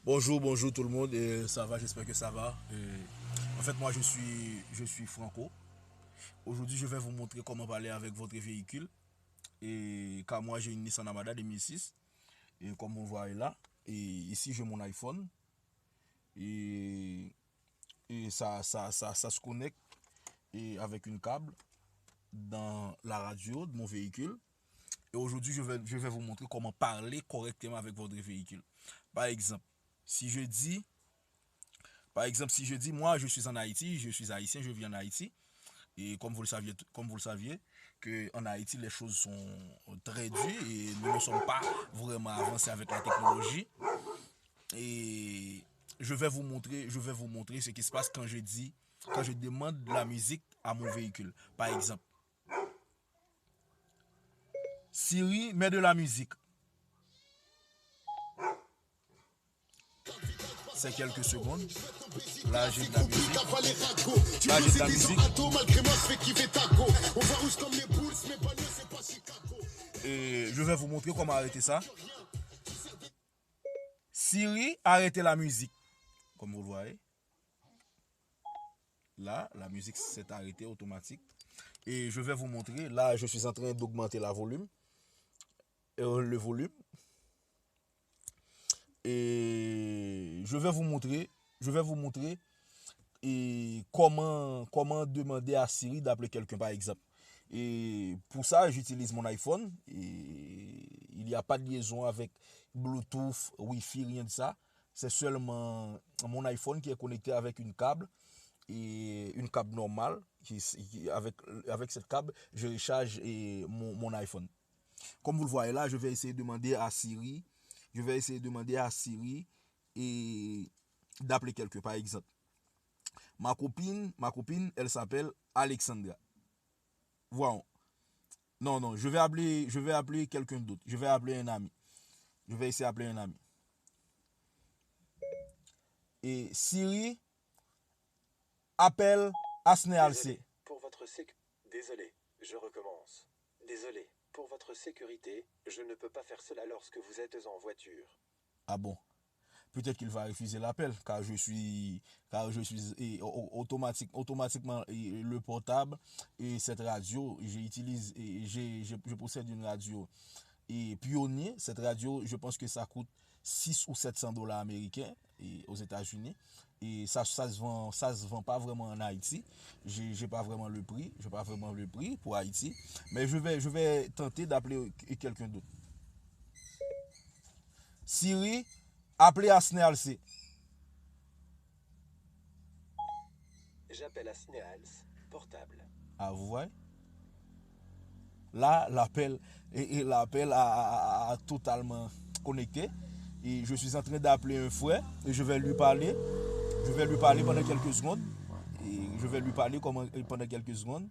Bonjour, bonjour tout le monde, ça va, j'espère que ça va. En fait, moi je suis Franco. Aujourd'hui, je vais vous montrer comment parler avec votre véhicule. Car moi j'ai une Nissan Armada 2006. Et comme on voit là, et ici j'ai mon iPhone. Et, ça se connecte avec une câble dans la radio de mon véhicule. Et aujourd'hui, je vais vous montrer comment parler correctement avec votre véhicule. Par exemple, si je dis si je dis, moi, je suis en Haïti, je suis haïtien, je vis en Haïti, et comme vous le saviez, que en Haïti, les choses sont très dures et nous ne sommes pas vraiment avancés avec la technologie. Et je vais vous montrer ce qui se passe quand je demande de la musique à mon véhicule. Par exemple, Siri, met de la musique. C'est quelques secondes. Là, j'ai de la musique. Là, j'ai de la musique. Et je vais vous montrer comment arrêter ça. Siri, arrêtez la musique. Comme vous le voyez. Là, la musique s'est arrêtée automatique. Et je vais vous montrer. Là, je suis en train d'augmenter le volume. Et je vais vous montrer et comment demander à Siri d'appeler quelqu'un par exemple. Et pour ça, j'utilise mon iPhone. Et il n'y a pas de liaison avec Bluetooth, Wi-Fi, rien de ça. C'est seulement mon iPhone qui est connecté avec une câble et une câble normale. Avec cette câble, je recharge mon iPhone. Comme vous le voyez là, je vais essayer de demander à Siri. Je vais essayer de demander à Siri et d'appeler quelqu'un par exemple. Ma copine, elle s'appelle Alexandra. Voilà. Non, non, je vais appeler quelqu'un d'autre. Je vais appeler un ami. Je vais essayer d'appeler un ami. Et Siri appelle Asne Désolé C. pour votre sécurité. Désolé, je recommence. Désolé pour votre sécurité, je ne peux pas faire cela lorsque vous êtes en voiture. Ah bon. Peut-être qu'il va refuser l'appel car je suis automatiquement le portable et cette radio, j'utilise je possède une radio et pionnier. Cette radio, je pense que ça coûte 6 ou 700 dollars américains et aux États-Unis. Et ça se vend pas vraiment en Haïti. J'ai pas vraiment le prix. J'ai pas vraiment le prix pour Haïti. Mais je vais tenter d'appeler quelqu'un d'autre. Siri, appelez Asne C. J'appelle à Sneals, portable. Ah, vous voyez? Là, l'appel a totalement connecté. Et je suis en train d'appeler un frère et je vais lui parler. Je vais lui parler pendant quelques secondes. Et je vais lui parler pendant quelques secondes.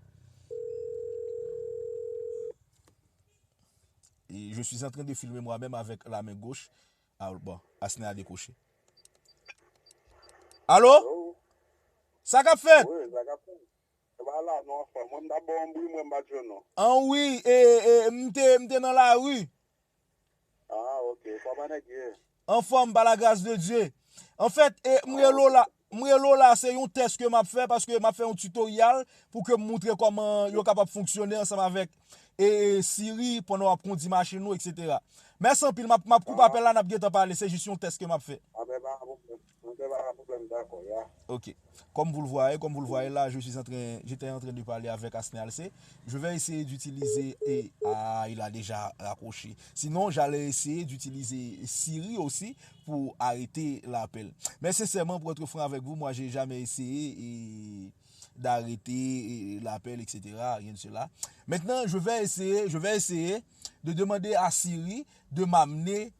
Et je suis en train de filmer moi-même avec la main gauche. Ah, bon, Asne a décoché. Allô? Alo, Ça qu'a fait? oui, zakapon. Voilà, non, moi, d'abord, moi, maintenant. Ah oui, m'te dans la rue. Ah, ok, comment est-ce que En forme par la grâce de Dieu. En fait, Ah, ok. Mrelo là, c'est un test que m'a fait parce que m'a fait un tutoriel pour que me montrer comment yo capable fonctionner ensemble avec Siri pendant qu'on dit machine nous etc. Mais sans pile m'a coupe Ah, appel là n'a pas parler, c'est juste un test que m'a fait. ah, ben, pas de problème. Pas de problème, d'accord, ya. OK. Comme vous le voyez là, j'étais en train de parler avec Asnel C. Je vais essayer d'utiliser il a déjà raccroché. Sinon, j'allais essayer d'utiliser Siri aussi pour arrêter l'appel. Mais sincèrement, pour être franc avec vous, moi, j'ai jamais essayé d'arrêter l'appel, etc. Rien de cela. Maintenant, je vais essayer de demander à Siri de m'amener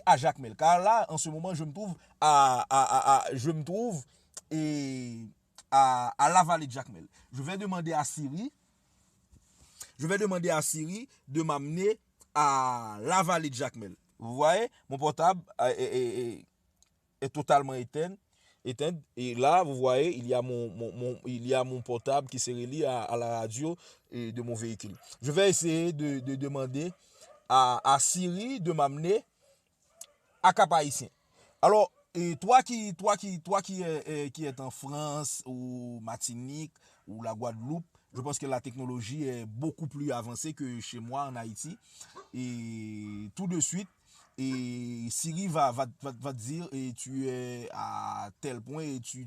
à Jacmel. Car là, en ce moment, je me trouve je me trouve à la vallée de Jacmel. Je vais demander à Siri de m'amener à la vallée de Jacmel. Vous voyez, mon portable est totalement éteint. Et là, vous voyez, il y a mon portable qui se relie à la radio de mon véhicule. Je vais essayer de demander à Siri de m'amener à Cap-Haïtien. Alors, Et qui est en France ou Martinique ou la Guadeloupe, je pense que la technologie est beaucoup plus avancée que chez moi en Haïti. Et tout de suite, et Siri va te dire et tu es à tel point et tu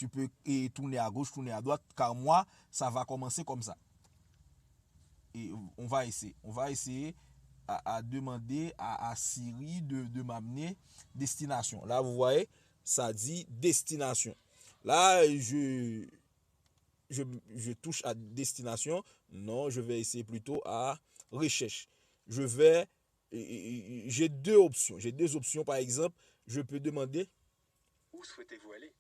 peux et tourner à gauche, tourner à droite, car moi, ça va commencer comme ça. Et on va essayer. On va essayer à demander à Siri de m'amener destination. Là, vous voyez, ça dit destination. Là, je touche à destination. Non, je vais essayer plutôt à recherche. J'ai deux options. J'ai deux options. Par exemple, je peux demander Où souhaitez-vous aller?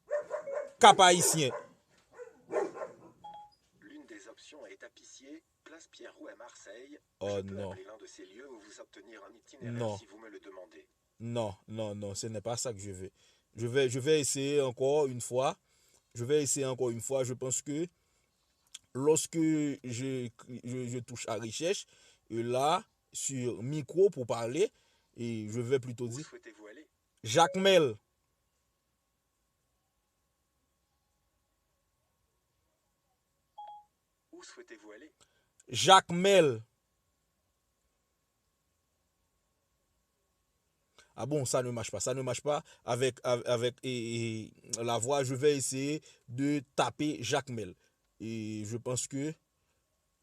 Cap Haïtien. L'une des options est Tapissier, place Pierre-Roux à Marseille. Oh Je peux non. appeler l'un de ces lieux ou vous obtenir un itinéraire Non. si vous me le demandez. Non, ce n'est pas ça que je veux. Je vais essayer encore une fois. Je pense que lorsque je touche à recherche, et là, sur micro pour parler, et je vais plutôt Où dire souhaitez-vous aller? Jacmel. Où souhaitez-vous aller? Jacmel. Ah bon, ça ne marche pas. Ça ne marche pas avec la voix. Je vais essayer de taper Jacmel. Et je pense que,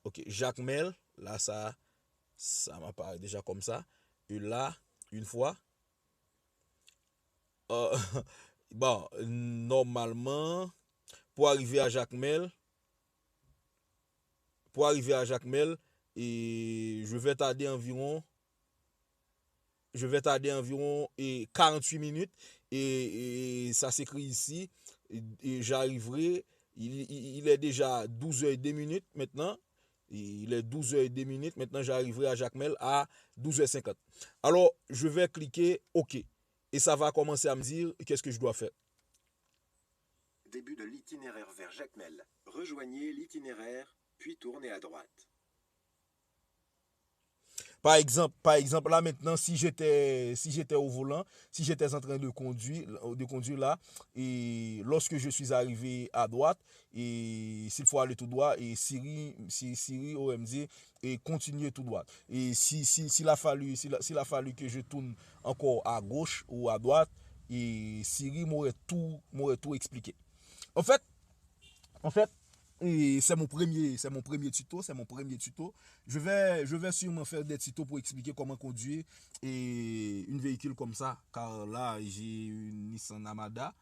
ok, Jacmel, là, ça m'apparaît déjà comme ça. Et là, une fois, euh, bon, normalement, pour arriver à Jacmel, et je vais tarder environ 48 minutes et ça s'écrit ici et j'arriverai il est déjà 12h02 minutes maintenant. Il est 12h02 minutes maintenant, j'arriverai à Jacmel à 12h50. Alors, je vais cliquer OK et ça va commencer à me dire qu'est-ce que je dois faire. Début de l'itinéraire vers Jacmel. Rejoignez l'itinéraire, puis tournez à droite. Par exemple, là maintenant, si j'étais au volant, si j'étais en train de conduire là, et lorsque je suis arrivé à droite, et s'il faut aller tout droit, et Siri aurait me dit, et continuer tout droit. Et s'il a fallu que je tourne encore à gauche ou à droite, et Siri m'aurait tout expliqué. En fait, et c'est mon premier tuto. Je vais sûrement faire des tutos pour expliquer comment conduire et une véhicule comme ça. Car là, j'ai une Nissan Armada.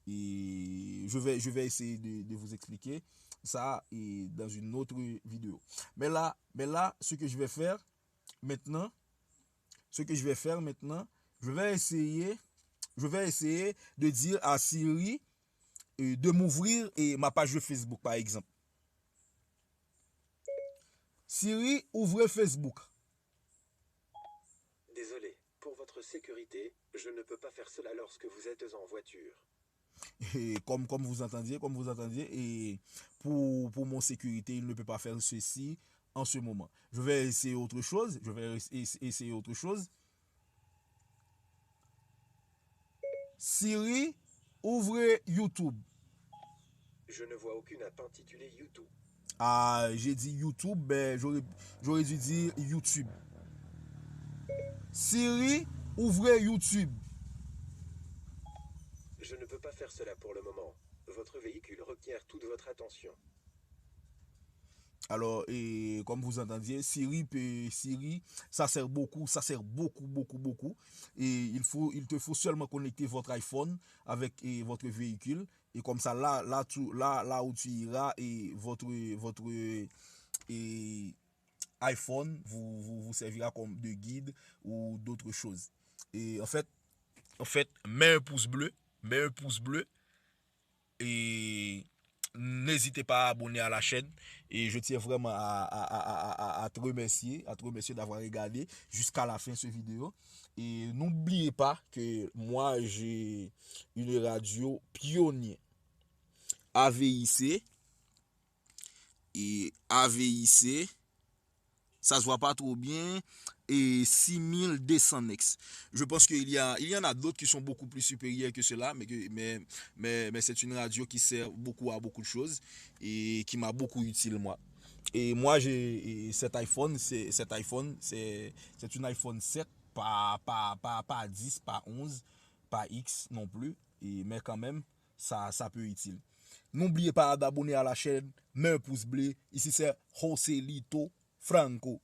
Et je vais essayer de vous expliquer ça et dans une autre vidéo. Mais là, ce que je vais faire maintenant, je vais essayer de dire à Siri de m'ouvrir ma page de Facebook, par exemple. Siri, ouvrez Facebook. Désolé, pour votre sécurité, je ne peux pas faire cela lorsque vous êtes en voiture. Et comme vous entendiez, et pour mon sécurité, il ne peut pas faire ceci en ce moment. Je vais essayer autre chose. Siri, ouvrez YouTube. Je ne vois aucune app intitulée YouTube. Ah, j'ai dit YouTube, ben j'aurais dû dire YouTube. Siri, ouvrez YouTube. Je ne peux pas faire cela pour le moment. Votre véhicule requiert toute votre attention. Alors, et comme vous entendiez, Siri, ça sert beaucoup. Et il te faut seulement connecter votre iPhone avec votre véhicule. Et comme ça, là où tu iras, et votre iPhone vous servira comme de guide ou d'autres choses. Et en fait, mets un pouce bleu et n'hésitez pas à abonner à la chaîne et je tiens vraiment à te remercier d'avoir regardé jusqu'à la fin de cette vidéo. Et n'oubliez pas que moi j'ai une radio pionnier AVIC et AVIC, ça se voit pas trop bien. et 6200 nex. Je pense qu'il y en a d'autres qui sont beaucoup plus supérieurs que cela, mais c'est une radio qui sert beaucoup à beaucoup de choses et qui m'a beaucoup utile moi. Et moi, cet iPhone, c'est une iPhone 7, pas 10, pas 11, pas X non plus, mais quand même, ça peut être utile. N'oubliez pas d'abonner à la chaîne, mets un pouce bleu. Ici, c'est Joselito Franco.